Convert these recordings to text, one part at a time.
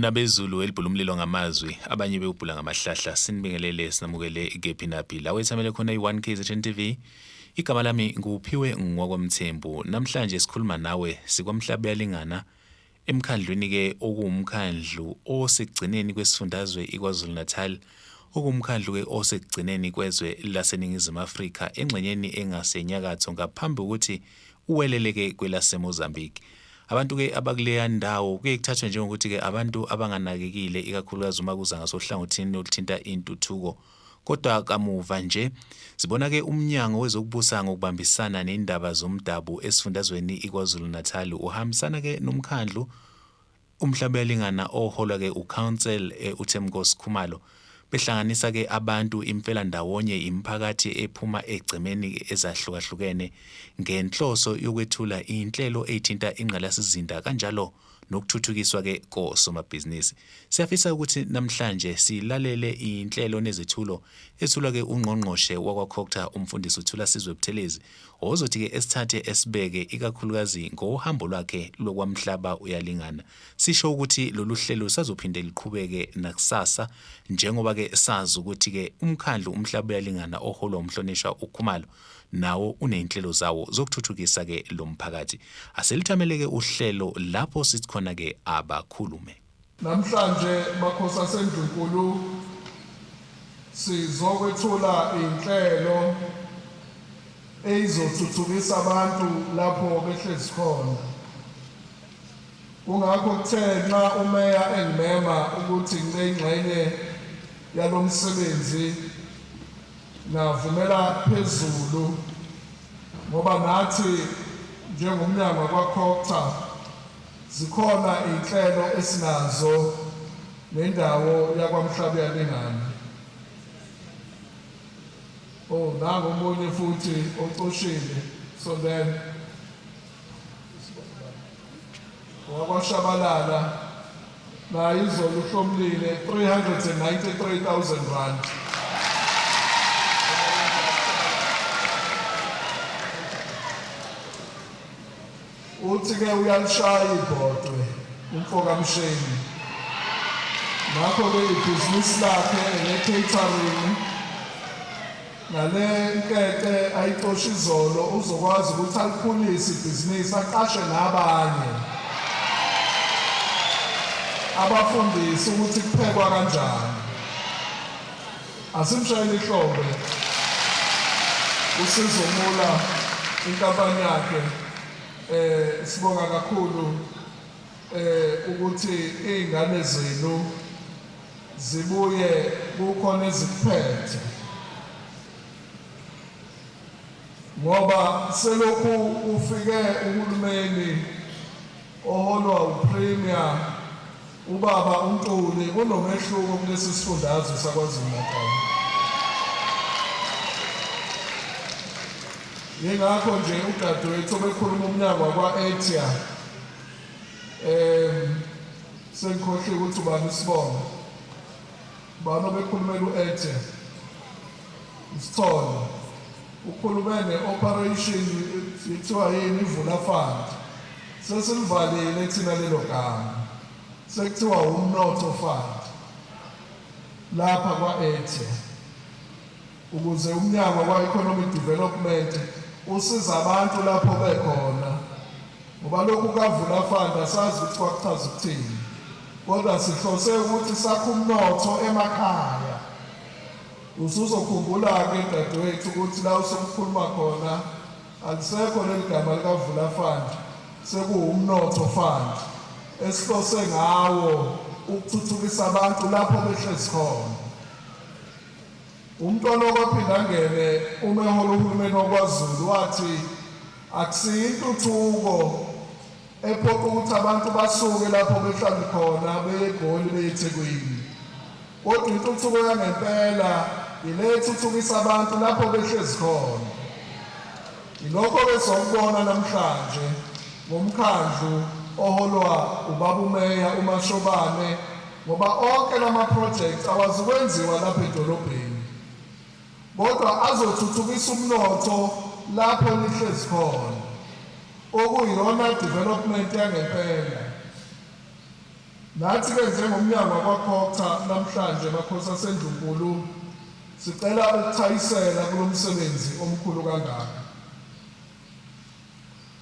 nabezulu elibhula umlilo ngamazwi abanye bewubhula ngamahlahla sinibingelele sinamukele kephi naphi la wethamele khona i1 KZN TV. Igama lami nguphiwe ngwakwamthembu. Namhlanje sikhuluma nawe sikwamhlaba yalingana emkhandlwini ke okuwumkhandlu osekugcineni kwesifundazwe iKwaZulu Natal, okumkhandlu ke osekugcineni kwezwe laseNingizimu Afrika engxenyeni engasenyakatho ngaphambi ukuthi uweleleke kwelase Mozambique. Abantu ke abakuleya ndawo kuye kuthathwe njengokuthi ke abantu abanganakekile ikakhulukazi uma kuza ngasohlangothini oluthinta intuthuko. Kodwa kamuva nje sibona ke umnyango wezokubusa ngokubambisana nendaba zomdabu esifundazweni iKwaZulu Natal uhambisana ke nomkhandlu umhlaba yalingana oholwa ke uCouncil uThemkos Khumalo, behlanganisa ke abantu impela ndawonye imphakathi ephuma egcemeni ezahlukahlukene ngenhloso yokwethula inhlelo ethinta ingqalasizinda kanjalo nokuthuthukiswa ke kosomabhizinisi. Siyafisa ukuthi namhlanje silalele inhlelo nezethulo ethulwa ke ungqongqoshe wakwaCokta umfundisi uThula Sizwe Buthelezi, ozothi ke esithathe esibeke ikakhulukazi ngohambo lwakhe lokwamhlaba uyalingana. Sisho ukuthi lolu hlelo sazophinde liqhubeke nakusasa njengoba ke sazi ukuthi ke umkhandlu umhlaba uyalingana oholwa umhlonishwa uKhumalo nawo unenhlelo zawo zokuthuthukisa ke lo mphakathi. Aselithamele ke uhlelo lapho sithi khona ke abakhulume. Namhlanje makhosi aseNdlunkulu sizokwethula inhlelo ezothuthukisa abantu lapho behlezi khona. Kungakho kuthe nxa umeya engimema ukuthi ngingxenye yalomsebenzi navumela phezulu ngoba nathi njengomnyango wakwaCokta zikhona inhlelo esinazo nendawo yakwamhlaba yalingana. Nangu omunye futhi ocoshile, so then wakwaShabalala naye izolo uhlomlile 393,000 rand. Uthi ke uyalishaya ibhodwe umfokamsheni. Ngakho ke ibhizinisi lakhe ne-catering nale nkeke ayixosha izolo uzokwazi ukuthi alikhulise ibhizinisi aqashe nabanye abafundisi ukuthi kuphekwa kanjani. Asimshayele ihlombe uSizomula inkampani yakhe. Sibonga kakhulu ukuthi izingane zenu zibuye kukhona ezikuphethe ngoba selokhu ufike uhulumeni oholwa uPremier ubaba uNtuli kunomehluko kulesi sifundazwe saKwaZulu Natal. Yingakho nje udadewethu bekhuluma umnyango wakwa-Etia sengikhohle ukuthi ubani isibongo bano bekhulumela u-Etia Sithole ukhulume ne-operation kuthiwa yini iVula Fund. Sesilivalile thina lelo gama sekuthiwa umnotho fund lapha kwa-Etia ukuze umnyango wa-economic development usiza abantu lapho bekhona. Ngoba lokhu kaVula Fund asazi ukuthi kwakuchaza ukuthini, kodwa sihlose ukuthi sakhe umnotho emakhaya. Usuzokhumbula-ke dadewethu ukuthi la usokukhuluma khona alisekho leli gama likaVula Fund, sekuwumnotho fund esihlose ngawo ukuthuthukisa abantu lapho behlezi khona. Umntwana okwaphinda angene umehola uhulumeni wakwaZulu wathi akusiyo intuthuko ephoqa ukuthi abantu basuke lapho behlala khona beye eGoli beye eThekwini, kodwa intuthuko yangempela ile ethuthukisa abantu lapho behlezi khona. Ilokho besokubona namhlanje ngomkhandlu oholwa ubaba umeya uMashobane ngoba onke lama projects awazikwenziwa lapha edolobheni, kodwa azothuthukisa umnotho lapho lihlezi khona okuyiyona development yangempela. Nathi-ke njengomnyango wakwaCOGTA namhlanje Makhosi aseNdlunkulu sicela ukuthayisela kulo msebenzi omkhulu kangaka.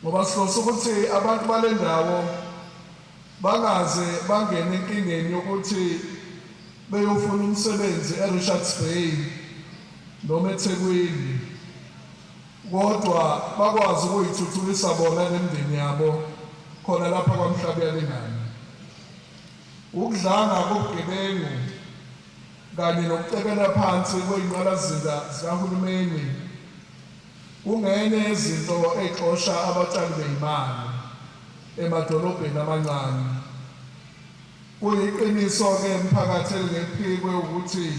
Ngoba sihlose ukuthi abantu bale ndawo bangaze bangene enkingeni yokuthi beyofuna umsebenzi eRichards Bay noma eThekwini, kodwa bakwazi ukuyithuthukisa bona nemindeni yabo khona lapha kwaMhlabi yaLingani. Ukudlanga kobugebengu kanye nokucekela phansi kwey'nqalasizinda zikahulumeni kungenye yezinto ey'xosha abatshali bey'mali emadolobheni amancane. Kuyiqiniso-ke emphakathi elingephikwe ukuthi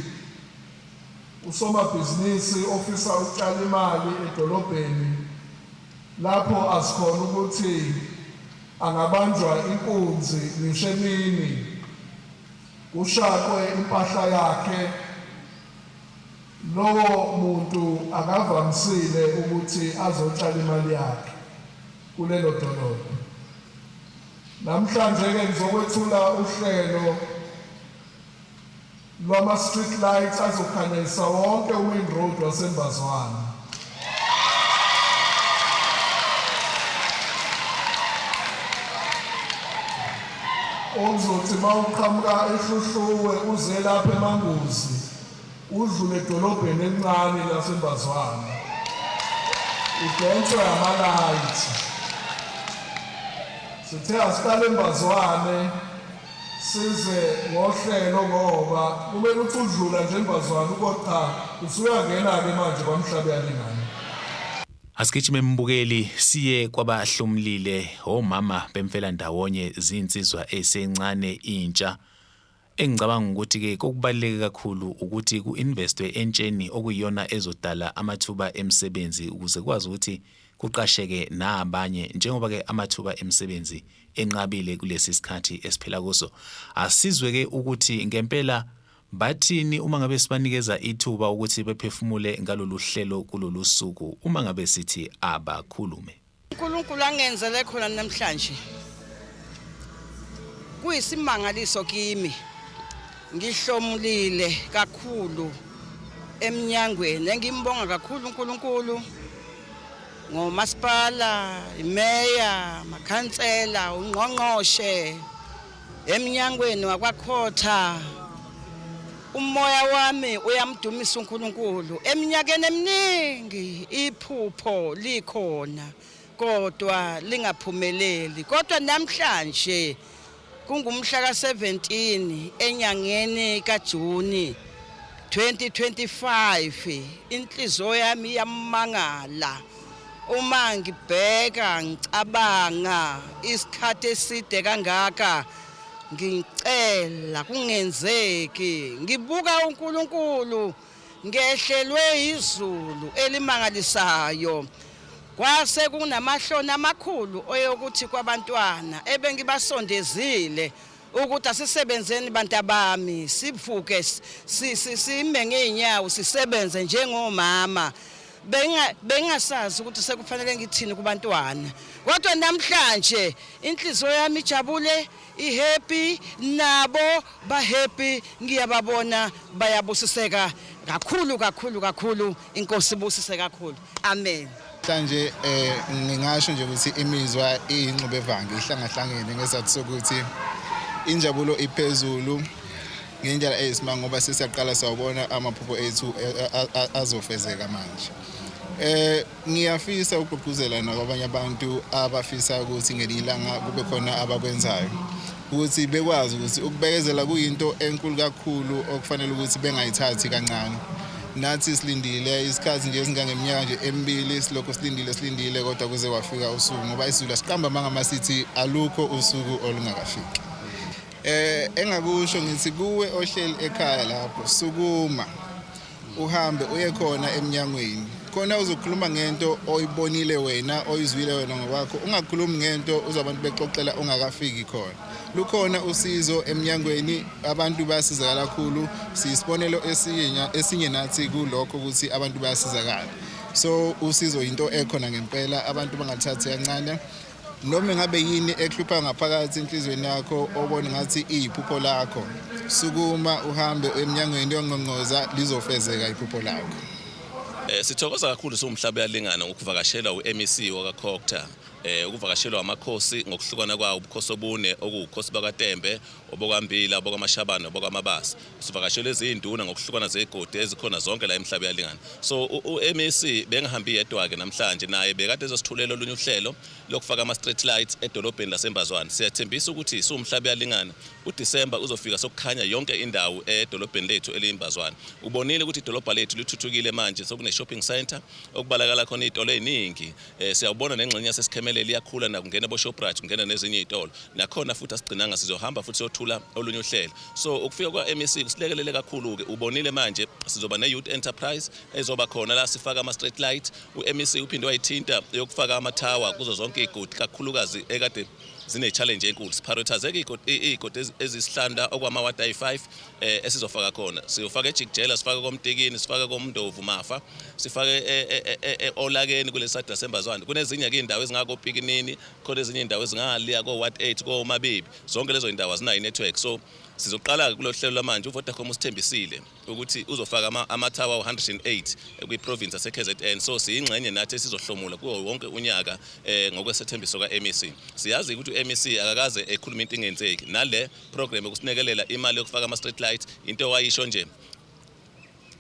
usomabhizinisi ofisa ukutshala imali edolobheni lapho asikhona ukuthi angabanjwa inkunzi ngisho emini, kushaqwe impahla yakhe. Lowo muntu akavamisile ukuthi azotshala imali yakhe kulelo dolobha. Namhlanje-ke ngizokwethula uhlelo lwama-street lights azokhanyisa wonke u-main road waseMbazwana. Okuzothi uma uqhamuka eHluhluwe uze lapha eManguzi udlule edolobheni elincane laseMbazwana udonswe amalayithi. Sithe asiqale eMbazwane size ngohlelo ngoba kumele ukuthi udlula nje eMbazwana kodwa usuyangena-ke manje kwaMhlabi yaLingani. Asigijime mbukeli siye kwabahlomlile omama bemfela ndawonye zinsizwa esencane intsha. Engicabanga ukuthi ke kokubaluleke kakhulu ukuthi kuinvestwe entsheni okuyiyona ezodala amathuba emsebenzi ukuze kwazi ukuthi kuqasheke nabanye, njengoba ke amathuba emsebenzi enqabile kulesi sikhathi esiphila kuso. Asizwe ke ukuthi ngempela bathini uma ngabe sibanikeza ithuba ukuthi bephefumule ngalolu hlelo kulolu suku uma ngabe sithi abakhulume. uNkulunkulu angenzele khona namhlanje kuyisimangaliso kimi. Ngihlomulile kakhulu eminyangweni, engimbonga kakhulu uNkulunkulu ngomasipala, imeya, amakhansela, ungqongqoshe eminyangweni wakwaCOGTA. Umoya wami uyamdumisa uNkulunkulu. Eminyakeni eminingi iphupho likhona kodwa lingaphumeleli, kodwa namhlanje kungumhla ka-17 enyangeni kaJuni 2025 inhliziyo yami yamangala uma ngibheka ngicabanga isikhathi eside kangaka ngicela kungenzeki. Ngibuka uNkulunkulu ngehlelwe izulu elimangalisayo. Kwase kunamahloni amakhulu oyokuthi kwabantwana ebengibasondezile ukuthi asisebenzeni bantabami, sivuke sime ngeenyawo sisebenze njengomama. Bengasazi ukuthi sekufanele ngithini kubantwana, kodwa namhlanje inhliziyo yami ijabule, ihappy, nabo bahappy. Ngiyababona bayabusiseka kakhulu. Inkosi ibusise kakhulu. Amen. Manje ngingasho nje ukuthi imizwa iyingxube evanga ihlangahlangene ngesizathu sokuthi injabulo iphezulu ngendlela eyisimanga ngoba sesiyaqala sawubona amaphupho ethu azofezeka manje. Ngiyafisa ukugqugquzela nabanye abantu abafisa ukuthi ngelilanga kube khona abakwenzayo ukuthi bekwazi ukuthi ukubekezela kuyinto enkulu kakhulu okufanele ukuthi bengayithathi kancane. Nathi silindile isikhathi nje esingangeminyaka nje emibili silokho silindile kodwa kuze wafika usuku ngoba isizulu siqamba mangamasithi alukho usuku olungakafiki. Engakusho ngithi kuwe ohleli ekhaya lapho sukuma uhambe uye khona eminyangweni khona uzokhuluma ngento oyibonile wena oyizwile wena ngokwakho. Ungakhulumi ngento uzabantu bexoxela ungakafiki khona. Lukhona usizo eminyangweni, abantu bayasizakala kakhulu. Sisibonelo esinye nathi kulokho ukuthi abantu bayasizakala. So usizo into ekhona ngempela, abantu bangathathi kancane. noma ngabe yini ehlupha ngaphakathi enhlizweni yakho obona ngathi iyiphupho lakho sukuma uhambe eminyangweni yongqongqoza lizofezeka iphupho lakho. Sithokoza kakhulu somhlaba yalingana ngokuvakashela uMEC wakaCocta ukuvakashelwa amakhosi ngokuhlukana kwawo ubukhosi obune okuwukhosi bakaTembe obokwambila obokwaMashabane obokwamabasa sivakashela izinduna ngokuhlukana zegodi ezikhona zonke la emhlaba yalingana. So uMEC bengahambi yedwa ke namhlanje naye bekade ezosithulela olunye uhlelo lokufaka ama street lights edolobheni laseMbazwane. Siyathembisa ukuthi somhlaba yalingana uDisemba uzofika sokukhanya yonke indawo edolobheni lethu eliMbazwane. Ubonile ukuthi idolobha lethu lithuthukile manje sokune shopping center okubalakala khona izitolo eziningi. Siyabona nengxenye yaseSikhemele liyakhula nakungena boShoprite kungena nezinye izitolo nakhona futhi asigcinanga sizohamba futhi siyothula olunye uhlelo. So ukufika kwaMEC kusilekelele kakhulu ke ubonile manje sizoba ne-youth enterprise ezoba khona la sifaka ama street light. uMEC uphinde wayithinta yokufaka ama tower kuzo zonke izigodi kakhulukazi ekade zine challenge enkulu. Siprioritize izigodi ezisihlanda okwama watt ayi5 esizofaka khona. Siyofaka eJikjela, sifaka koMtekini, sifaka koMndovu Mafa, sifake Olakeni kulesada seMbazwane. Kunezinye ke indawo ezingako Pikinini, khona ezinye indawo ezingaliya ko watt 8 ko Mabibi. Zonke lezo indawo zinayo network. So sizoqala kulo hlelo lamanje uVodacom usithembisile ukuthi uzofaka ama tower 108 kwiprovince yaseKZN. So siyingxenye nathi esizohlomula kuwo wonke unyaka ngokwesethembiso kaMEC. Siyazi ukuthi uMEC akakaze ekhuluma into engenzeki nale program yokusinekelela imali yokufaka ama street lights into wayisho nje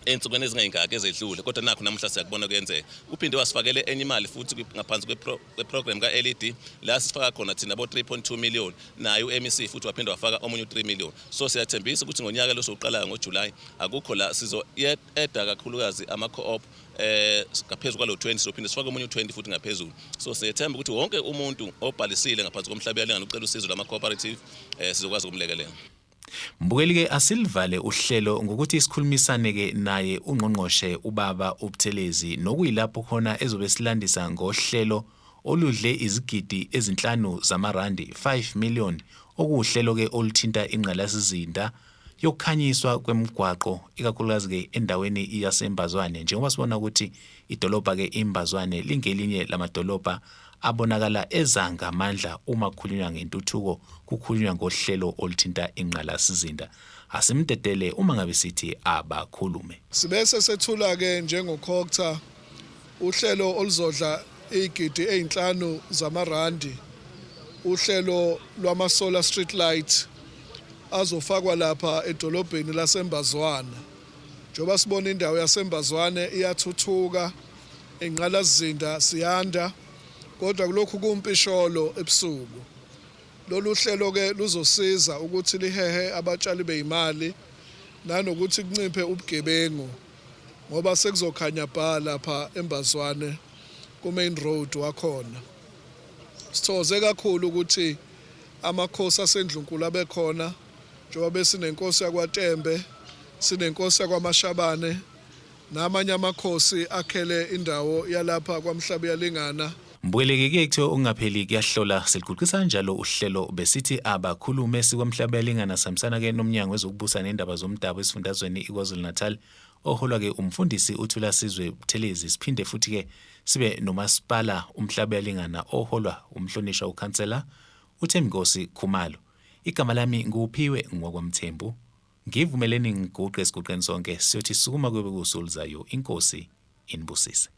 ensukwini ezingayingaki ezedlule kodwa nakho namuhla siyakubona kuyenzeka. Uphinde wasifakele enye imali futhi ngaphansi kweprogram kaLED la sifaka khona thina abo 3.2 million naye uMEC futhi waphinde wafaka omunye 3 million. So siyathembisa ukuthi ngonyaka lo soqala ngoJuly akukho la sizo eda kakhulukazi ama co-op ngaphezulu kwalo 20 sophinde sifake omunye 20 futhi ngaphezulu. So siyethemba ukuthi wonke umuntu obhalisile ngaphansi komhlaba yalingana ucela usizo lama cooperative sizokwazi ukumlekelela. Mbukeli ke asilivale uhlelo ngokuthi isikhulumisane ke naye ungqongqoshe ubaba uButhelezi nokuyilapho khona ezobe silandisa ngohlelo oludle izigidi ezinhlanu zamarandi 5 million okuhlelo ke oluthinta ingqalasizinda yokukhanyiswa kwemigwaqo ikakhulukazi ke endaweni yaseMbazwane njengoba sibona ukuthi idolobha ke iMbazwane lingelinye lamadolobha abonakala ezanga amandla uma kukhulunywa ngentuthuko kukhulunywa ngohlelo oluthinta ingqalasizinda. Asimdedele uma ngabe sithi abakhulume. Sibese sethula ke njengoCocta uhlelo oluzodla izigidi ezinhlanu zamarandi uhlelo lwama solar street light azofakwa lapha edolobheni laseMbazwane. Njoba sibona indawo yaseMbazwane iyathuthuka ingqalasizinda siyanda kodwa kulokhu kumpisholo ebusuku. Lolu hlelo ke luzosiza ukuthi lihehe abatshali beimali nanokuthi kunciphe ubugebengu ngoba sekuzokhanya bha lapha eMbazwane ku main road wakhona. Sithokoze kakhulu ukuthi amakhosi asendlunkulu abekhona njengoba besinenkosi yakwaTembe, sinenkosi yakwaMashabane namanye amakhosi akhele indawo yalapha kwaMhlaba yalingana. Mbuyeleke kuthiwa ungapheli kuyahlola siliguqisa njalo uhlelo besithi abakhulume sikwamhlaba yalingana samsana ke nomnyango wezokubusa nendaba zomdabu esifundazweni iKwaZulu-Natal oholwa ke umfundisi uThulasizwe Buthelezi. Siphinde futhi ke sibe nomasipala umhlaba yalingana oholwa umhlonishwa ukhansela uThembinkosi Khumalo. Igama lami nguphiwe ngwakwamthembu. Ngivumeleni ngiguqe isiguqeni sonke siyothi sukuma kwebe kusuluzayo inkosi inibusise.